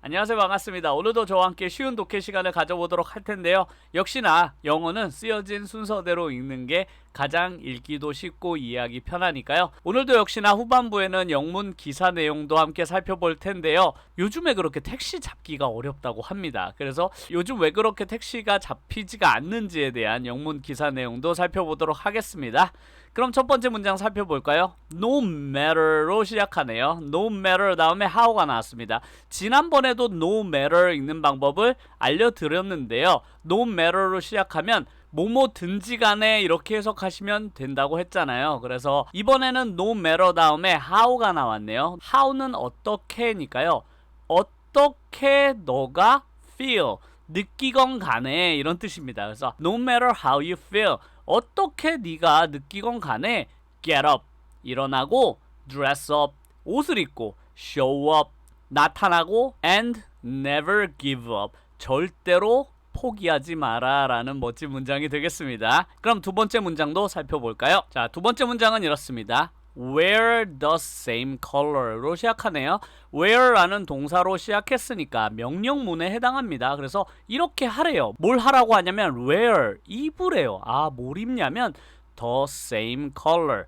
안녕하세요. 반갑습니다. 오늘도 저와 함께 쉬운 독해 시간을 가져보도록 할 텐데요. 역시나 영어는 쓰여진 순서대로 읽는 게 가장 읽기도 쉽고 이해하기 편하니까요. 오늘도 역시나 후반부에는 영문 기사 내용도 함께 살펴볼 텐데요. 요즘에 그렇게 택시 잡기가 어렵다고 합니다. 그래서 요즘 왜 그렇게 택시가 잡히지가 않는지에 대한 영문 기사 내용도 살펴보도록 하겠습니다. 그럼 첫 번째 문장 살펴볼까요? No matter로 시작하네요. No matter 다음에 how가 나왔습니다. 지난번에도 no matter 읽는 방법을 알려드렸는데요. No matter로 시작하면 뭐뭐든지 간에 이렇게 해석하시면 된다고 했잖아요. 그래서 이번에는 no matter 다음에 how가 나왔네요. how는 어떻게니까요. 어떻게 너가 feel 느끼건 간에 이런 뜻입니다. 그래서 no matter how you feel 어떻게 네가 느끼건 간에 get up 일어나고 dress up 옷을 입고 show up 나타나고 and never give up 절대로 포기하지 마라 라는 멋진 문장이 되겠습니다. 그럼 두 번째 문장도 살펴볼까요? 자, 두 번째 문장은 이렇습니다. Wear the same color로 시작하네요. wear라는 동사로 시작했으니까 명령문에 해당합니다. 그래서 이렇게 하래요. 뭘 하라고 하냐면 wear, 입으래요. 뭘 입냐면 the same color.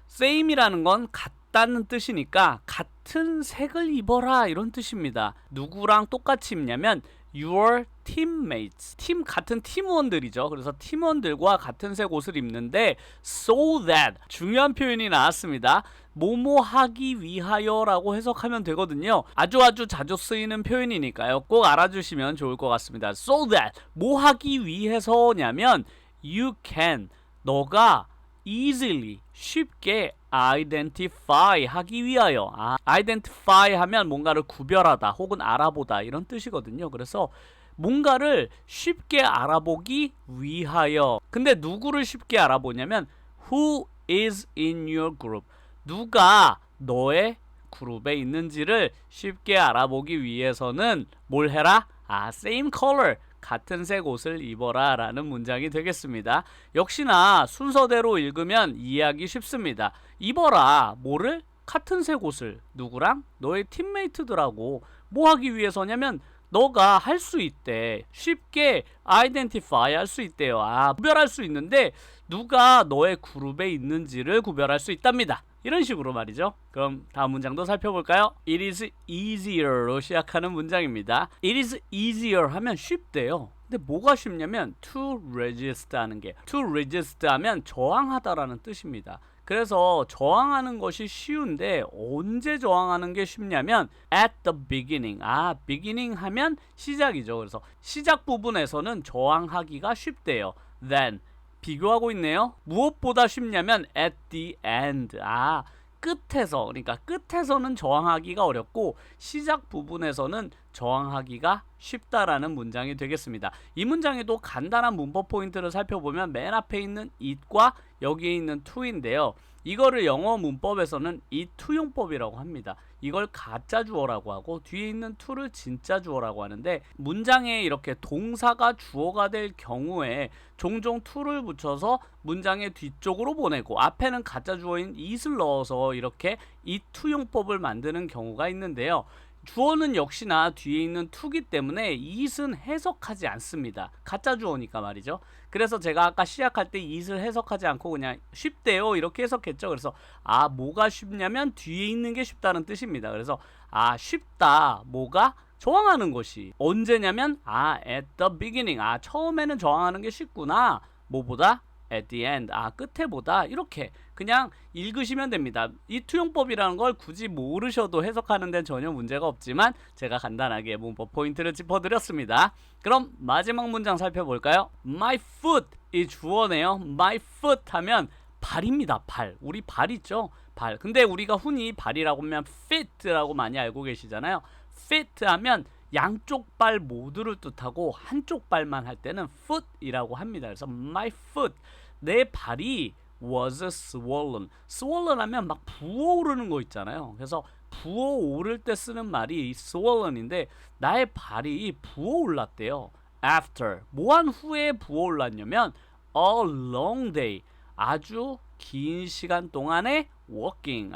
same이라는 건 같다는 뜻이니까 같은 색을 입어라 이런 뜻입니다. 누구랑 똑같이 입냐면 your teammates 같은 팀원들이죠. 그래서 팀원들과 같은 색 옷을 입는데 so that 중요한 표현이 나왔습니다. 뭐뭐 하기 위하여 라고 해석하면 되거든요. 아주 자주 쓰이는 표현이니까요. 꼭 알아주시면 좋을 것 같습니다. so that 뭐 하기 위해서냐면 you can 너가 easily 쉽게 identify 하기 위하여 identify 하면 뭔가를 구별하다 혹은 알아보다 이런 뜻이거든요. 그래서 뭔가를 쉽게 알아보기 위하여 근데 누구를 쉽게 알아보냐면 who is in your group 누가 너의 그룹에 있는지를 쉽게 알아보기 위해서는 뭘 해라? same color 같은 색 옷을 입어라 라는 문장이 되겠습니다. 역시나 순서대로 읽으면 이해하기 쉽습니다. 입어라 뭐를? 같은 색 옷을 누구랑? 너의 팀메이트들하고 뭐 하기 위해서냐면 너가 할 수 있대. 쉽게 identify 할 수 있대요. 구별할 수 있는데 누가 너의 그룹에 있는지를 구별할 수 있답니다. 이런 식으로 말이죠. 그럼 다음 문장도 살펴볼까요? It is easier로 시작하는 문장입니다. It is easier 하면 쉽대요. 근데 뭐가 쉽냐면 to resist 하는 게 to resist 하면 저항하다라는 뜻입니다. 그래서 저항하는 것이 쉬운데 언제 저항하는 게 쉽냐면 at the beginning. beginning 하면 시작이죠. 그래서 시작 부분에서는 저항하기가 쉽대요. Then 비교하고 있네요. 무엇보다 쉽냐면 at the end. 끝에서 그러니까 끝에서는 저항하기가 어렵고 시작 부분에서는 저항하기가 쉽다라는 문장이 되겠습니다. 이 문장에도 간단한 문법 포인트를 살펴보면 맨 앞에 있는 it과 여기에 있는 to인데요. 이거를 영어 문법에서는 it to용법이라고 합니다. 이걸 가짜 주어라고 하고 뒤에 있는 to를 진짜 주어라고 하는데 문장에 이렇게 동사가 주어가 될 경우에 종종 to를 붙여서 문장의 뒤쪽으로 보내고 앞에는 가짜 주어인 it을 넣어서 이렇게 it to용법을 만드는 경우가 있는데요. 주어는 역시나 뒤에 있는 to기 때문에 it은 해석하지 않습니다. 가짜 주어니까 말이죠. 그래서 제가 아까 시작할 때 it을 해석하지 않고 그냥 쉽대요 이렇게 해석했죠. 그래서 뭐가 쉽냐면 뒤에 있는 게 쉽다는 뜻입니다. 그래서 쉽다 뭐가 저항하는 것이 언제냐면 at the beginning 처음에는 저항하는 게 쉽구나 뭐보다 at the end 끝에 보다 이렇게 그냥 읽으시면 됩니다. 이 투용법이라는 걸 굳이 모르셔도 해석하는 데는 전혀 문제가 없지만 제가 간단하게 문법 포인트를 짚어드렸습니다. 그럼 마지막 문장 살펴볼까요? My foot 이 주어네요. My foot 하면 발입니다. 발. 우리 발 있죠? 발. 근데 우리가 흔히 발이라고 하면 feet라고 많이 알고 계시잖아요. feet 하면 양쪽 발 모두를 뜻하고 한쪽 발만 할 때는 foot이라고 합니다. 그래서 my foot 내 발이 was swollen. swollen 하면 막 부어오르는 거 있잖아요. 그래서 부어오를 때 쓰는 말이 swollen인데 나의 발이 부어올랐대요. after 뭐한 후에 부어올랐냐면 a long day 아주 긴 시간 동안의 walking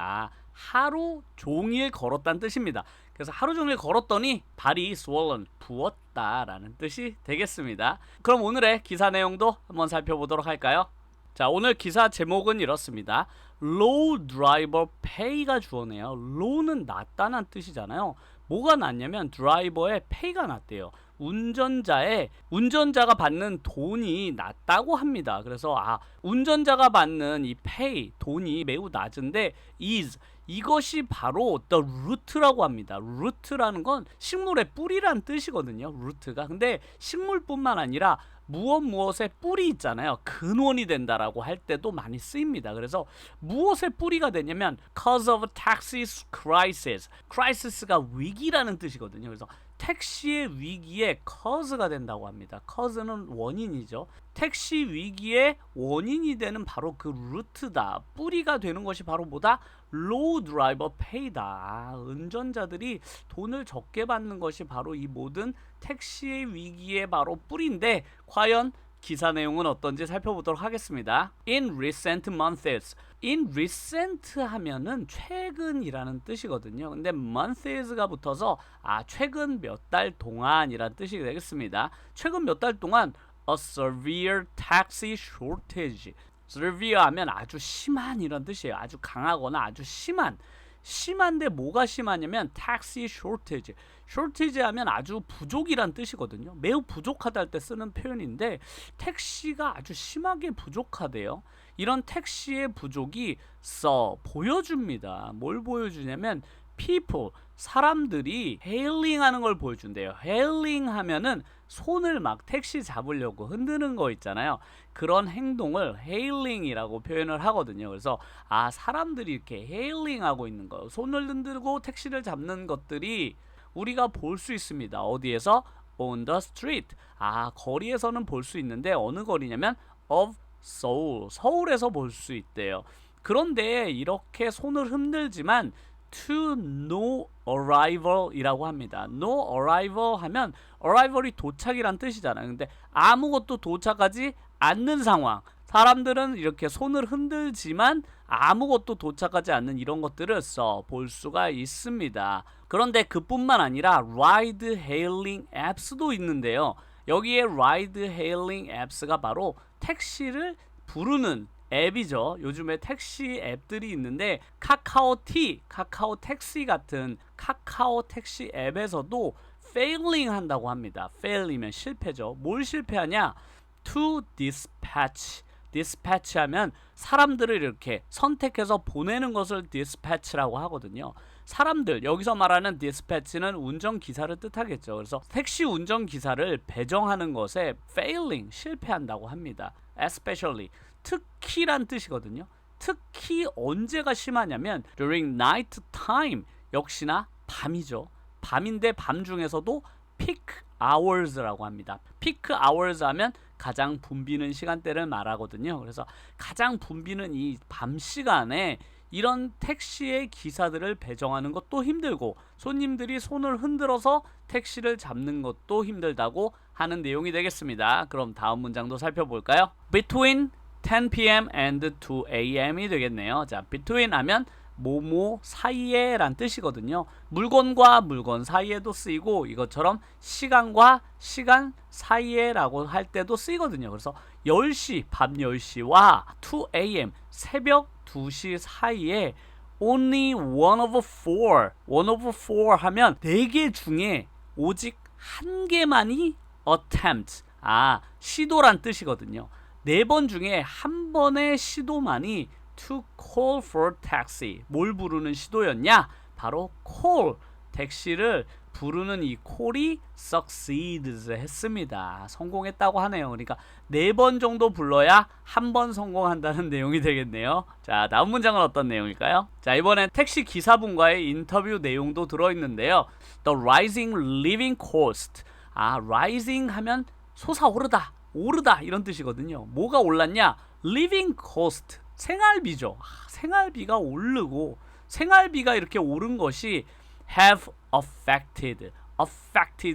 하루 종일 걸었다는 뜻입니다. 그래서 하루 종일 걸었더니 발이 swollen, 부었다라는 뜻이 되겠습니다. 그럼 오늘의 기사 내용도 한번 살펴보도록 할까요? 자, 오늘 기사 제목은 이렇습니다. Low driver pay가 주어네요. low는 낮다는 뜻이잖아요. 뭐가 낮냐면 드라이버의 pay가 낮대요. 운전자가 받는 돈이 낮다고 합니다. 그래서 운전자가 받는 이 pay, 돈이 매우 낮은데 is, 이것이 바로 the root라고 합니다. root라는 건 식물의 뿌리란 뜻이거든요. root가. 근데 식물뿐만 아니라 무엇의 뿌리 있잖아요. 근원이 된다라고 할 때도 많이 쓰입니다. 그래서 무엇의 뿌리가 되냐면 cause of taxi crisis. crisis가 위기라는 뜻이거든요. 그래서 택시의 위기에 cause가 된다고 합니다. cause는 원인이죠. 택시 위기의 원인이 되는 바로 그 루트다. 뿌리가 되는 것이 바로 뭐다? low driver pay다. 운전자들이 돈을 적게 받는 것이 바로 이 모든 택시의 위기의 바로 뿌리인데, 과연 기사 내용은 어떤지 살펴보도록 하겠습니다. In recent months. In recent 하면은 최근이라는 뜻이거든요. 근데 months가 붙어서 최근 몇 달 동안이라는 뜻이 되겠습니다. 최근 몇 달 동안 a severe taxi shortage. severe 하면 아주 심한 이런 뜻이에요. 아주 강하거나 아주 심한데 뭐가 심하냐면 taxi shortage. shortage 하면 아주 부족이란 뜻이거든요. 매우 부족하다 할 때 쓰는 표현인데 택시가 아주 심하게 부족하대요. 이런 택시의 부족이 보여줍니다. 뭘 보여주냐면 people, 사람들이 hailing 하는 걸 보여준대요. hailing 하면은 손을 막 택시 잡으려고 흔드는 거 있잖아요. 그런 행동을 hailing이라고 표현을 하거든요. 그래서 사람들이 이렇게 hailing 하고 있는 거, 손을 흔들고 택시를 잡는 것들이 우리가 볼 수 있습니다. 어디에서? on the street. 거리에서는 볼 수 있는데 어느 거리냐면 of Seoul. 서울에서 볼 수 있대요. 그런데 이렇게 손을 흔들지만 to no arrival 이라고 합니다. no arrival 하면 arrival이 도착이란 뜻이잖아요. 근데 아무것도 도착하지 않는 상황. 사람들은 이렇게 손을 흔들지만 아무것도 도착하지 않는 이런 것들을 볼 수가 있습니다. 그런데 그뿐만 아니라 ride hailing apps도 있는데요. 여기에 ride hailing apps가 바로 택시를 부르는 앱이죠. 요즘에 택시 앱들이 있는데 카카오 택시 같은 카카오 택시 앱에서도 failing 한다고 합니다. fail이면 실패죠. 뭘 실패하냐? to dispatch. dispatch 하면 사람들을 이렇게 선택해서 보내는 것을 dispatch라고 하거든요. 사람들, 여기서 말하는 dispatch는 운전기사를 뜻하겠죠. 그래서 택시 운전기사를 배정하는 것에 failing, 실패한다고 합니다. especially, 특히란 뜻이거든요. 특히 언제가 심하냐면 during night time, 역시나 밤이죠. 밤인데 밤 중에서도 peak hours라고 합니다. peak hours 하면 가장 붐비는 시간대를 말하거든요. 그래서 가장 붐비는 이 밤 시간에 이런 택시의 기사들을 배정하는 것도 힘들고 손님들이 손을 흔들어서 택시를 잡는 것도 힘들다고 하는 내용이 되겠습니다. 그럼 다음 문장도 살펴볼까요? Between 10 p.m. and 2 a.m.이 되겠네요. 자, between 하면 뭐뭐 사이에 란 뜻이거든요. 물건과 물건 사이에도 쓰이고 이것처럼 시간과 시간 사이에 라고 할 때도 쓰이거든요. 그래서 10시, 밤 10시와 2 a.m. 새벽 2시 사이에 only one of four 하면 4개 중에 오직 한 개만이 attempt, 시도란 뜻이거든요. 4번 중에 한 번의 시도만이 to call for taxi. 뭘 부르는 시도였냐? 바로 call, 택시를 부르는 이 call이 succeeds 했습니다. 성공했다고 하네요. 그러니까 4번 정도 불러야 한 번 성공한다는 내용이 되겠네요. 자, 다음 문장은 어떤 내용일까요? 자, 이번엔 택시 기사분과의 인터뷰 내용도 들어있는데요. The rising living cost. rising 하면 솟아오르다, 오르다 이런 뜻이거든요. 뭐가 올랐냐? living cost, 생활비죠. 생활비가 오르고 생활비가 이렇게 오른 것이 have affected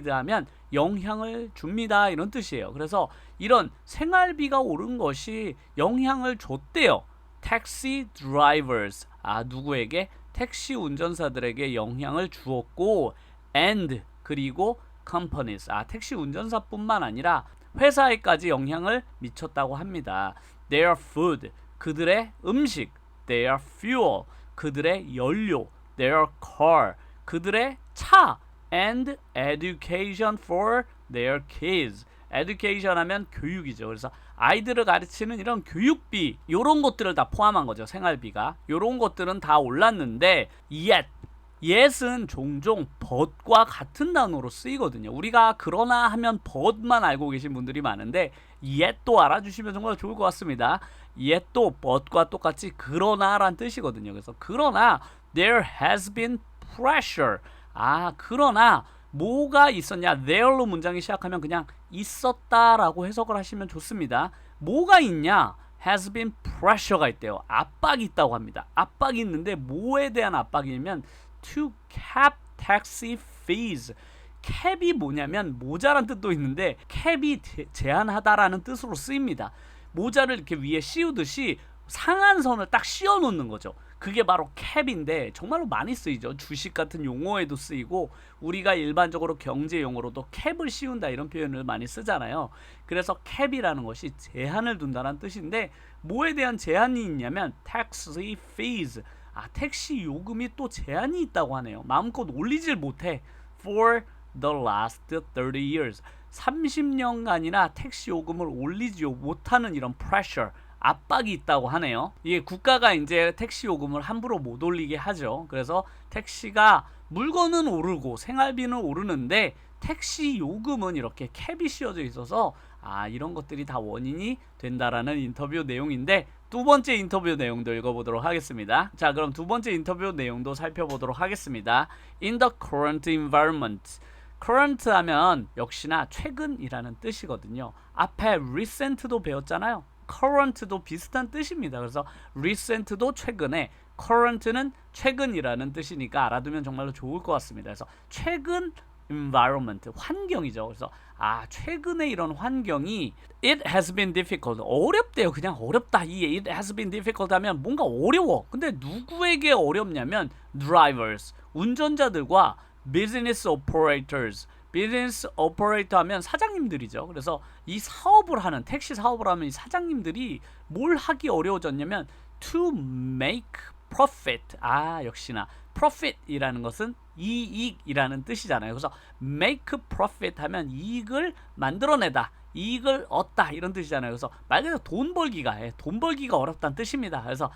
하면 영향을 줍니다 이런 뜻이에요. 그래서 이런 생활비가 오른 것이 영향을 줬대요. taxi drivers, 누구에게? 택시 운전사들에게 영향을 주었고 and 그리고 companies 택시 운전사뿐만 아니라 회사에까지 영향을 미쳤다고 합니다. Their food 그들의 음식, their fuel 그들의 연료, their car 그들의 차, and education for their kids. education 하면 교육이죠. 그래서 아이들을 가르치는 이런 교육비 이런 것들을 다 포함한 거죠. 생활비가 이런 것들은 다 올랐는데 yet은 종종 but과 같은 단어로 쓰이거든요. 우리가 그러나 하면 but만 알고 계신 분들이 많은데 yet도 알아주시면 정말 좋을 것 같습니다. yet도 but과 똑같이 그러나란 뜻이거든요. 그래서 그러나 there has been pressure. 그러나 뭐가 있었냐? there로 문장이 시작하면 그냥 있었다라고 해석을 하시면 좋습니다. 뭐가 있냐? has been pressure가 있대요. 압박이 있다고 합니다. 압박이 있는데 뭐에 대한 압박이냐면 to cap taxi fees. 캡이 뭐냐면 모자란 뜻도 있는데 캡이 제한하다라는 뜻으로 쓰입니다. 모자를 이렇게 위에 씌우듯이 상한선을 딱 씌워 놓는 거죠. 그게 바로 캡인데 정말로 많이 쓰이죠. 주식 같은 용어에도 쓰이고 우리가 일반적으로 경제 용어로도 캡을 씌운다 이런 표현을 많이 쓰잖아요. 그래서 캡이라는 것이 제한을 둔다는 뜻인데 뭐에 대한 제한이 있냐면 taxi fees. 택시 요금이 또 제한이 있다고 하네요. 마음껏 올리질 못해. For the last 30 years. 30년간이나 택시 요금을 올리지 못하는 이런 pressure. 압박이 있다고 하네요. 이게 국가가 이제 택시 요금을 함부로 못 올리게 하죠. 그래서 택시가 물건은 오르고 생활비는 오르는데 택시 요금은 이렇게 캡이 씌워져 있어서 이런 것들이 다 원인이 된다라는 인터뷰 내용인데 두 번째 인터뷰 내용도 읽어보도록 하겠습니다. 자, 그럼 두 번째 인터뷰 내용도 살펴보도록 하겠습니다. In the current environment. current 하면 역시나 최근이라는 뜻이거든요. 앞에 recent도 배웠잖아요. current도 비슷한 뜻입니다. 그래서 recent도 최근에, current는 최근이라는 뜻이니까 알아두면 정말로 좋을 것 같습니다. 그래서 최근 environment, 환경이죠. 그래서 최근에 이런 환경이 it has been difficult, 어렵대요. 그냥 어렵다. 이 it has been difficult 하면 뭔가 어려워. 근데 누구에게 어렵냐면 drivers, 운전자들과 business operators, 비즈니스 오퍼레이터 하면 사장님들이죠. 그래서 이 사업을 하는 택시 사업을 하면 이 사장님들이 뭘 하기 어려워졌냐면 to make profit. 역시나 profit이라는 것은 이익이라는 뜻이잖아요. 그래서 make profit 하면 이익을 만들어내다, 이익을 얻다 이런 뜻이잖아요. 그래서 말 그대로 돈 벌기가 어렵다는 뜻입니다. 그래서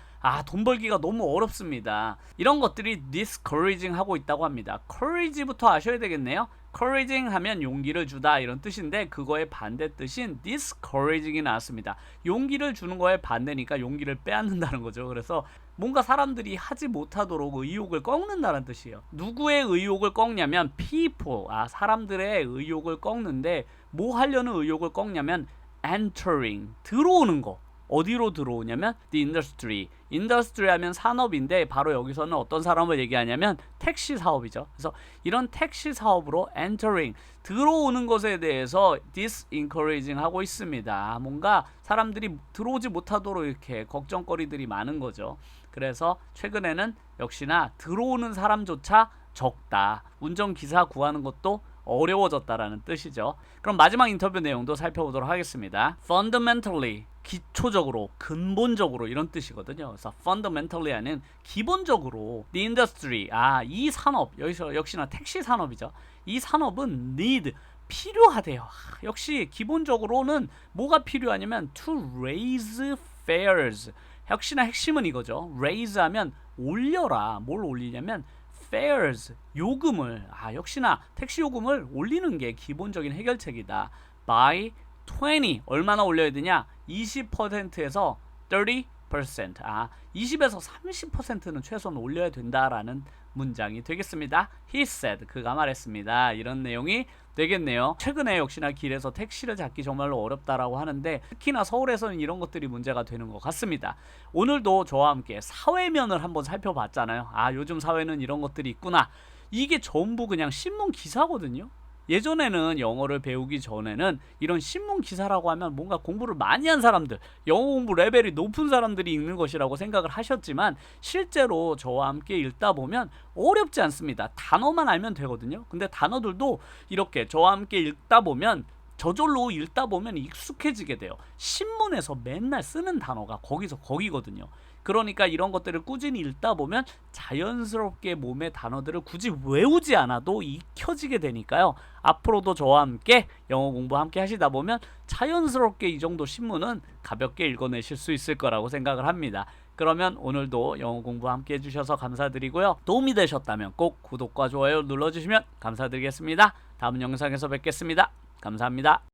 돈 벌기가 너무 어렵습니다. 이런 것들이 discouraging 하고 있다고 합니다. courage부터 아셔야 되겠네요. couraging 하면 용기를 주다 이런 뜻인데 그거의 반대 뜻인 discouraging이 나왔습니다. 용기를 주는 거에 반대니까 용기를 빼앗는다는 거죠. 그래서 뭔가 사람들이 하지 못하도록 의욕을 꺾는다는 뜻이에요. 누구의 의욕을 꺾냐면 people, 사람들의 의욕을 꺾는데 뭐 하려는 의욕을 꺾냐면 entering, 들어오는 거. 어디로 들어오냐면 the industry. industry 하면 산업인데 바로 여기서는 어떤 산업을 얘기하냐면 택시 사업이죠. 그래서 이런 택시 사업으로 entering, 들어오는 것에 대해서 disencouraging 하고 있습니다. 뭔가 사람들이 들어오지 못하도록 이렇게 걱정거리들이 많은 거죠. 그래서 최근에는 역시나 들어오는 사람조차 적다. 운전기사 구하는 것도 어려워졌다라는 뜻이죠. 그럼 마지막 인터뷰 내용도 살펴보도록 하겠습니다. fundamentally, 기초적으로, 근본적으로 이런 뜻이거든요. 그래서 fundamentally 하는 기본적으로 the industry, 이 산업, 여기서 역시나 택시 산업이죠. 이 산업은 need, 필요하대요. 역시 기본적으로는 뭐가 필요하냐면 to raise fares. 역시나 핵심은 이거죠. raise 하면 올려라. 뭘 올리냐면 fares, 요금을, 역시나 택시 요금을 올리는 게 기본적인 해결책이다. by 20, 얼마나 올려야 되냐? 20%에서 30%, 20에서 30%는 최소한 올려야 된다라는 문장이 되겠습니다. He said, 그가 말했습니다. 이런 내용이 되겠네요. 최근에 역시나 길에서 택시를 잡기 정말로 어렵다라고 하는데 특히나 서울에서는 이런 것들이 문제가 되는 것 같습니다. 오늘도 저와 함께 사회면을 한번 살펴봤잖아요. 요즘 사회는 이런 것들이 있구나. 이게 전부 그냥 신문 기사거든요. 예전에는 영어를 배우기 전에는 이런 신문 기사라고 하면 뭔가 공부를 많이 한 사람들, 영어 공부 레벨이 높은 사람들이 읽는 것이라고 생각을 하셨지만 실제로 저와 함께 읽다 보면 어렵지 않습니다. 단어만 알면 되거든요. 근데 단어들도 이렇게 저와 함께 읽다 보면 저절로 읽다 보면 익숙해지게 돼요. 신문에서 맨날 쓰는 단어가 거기서 거기거든요. 그러니까 이런 것들을 꾸준히 읽다 보면 자연스럽게 몸의 단어들을 굳이 외우지 않아도 익혀지게 되니까요. 앞으로도 저와 함께 영어 공부 함께 하시다 보면 자연스럽게 이 정도 신문은 가볍게 읽어내실 수 있을 거라고 생각을 합니다. 그러면 오늘도 영어 공부 함께 해주셔서 감사드리고요. 도움이 되셨다면 꼭 구독과 좋아요 눌러주시면 감사드리겠습니다. 다음 영상에서 뵙겠습니다. 감사합니다.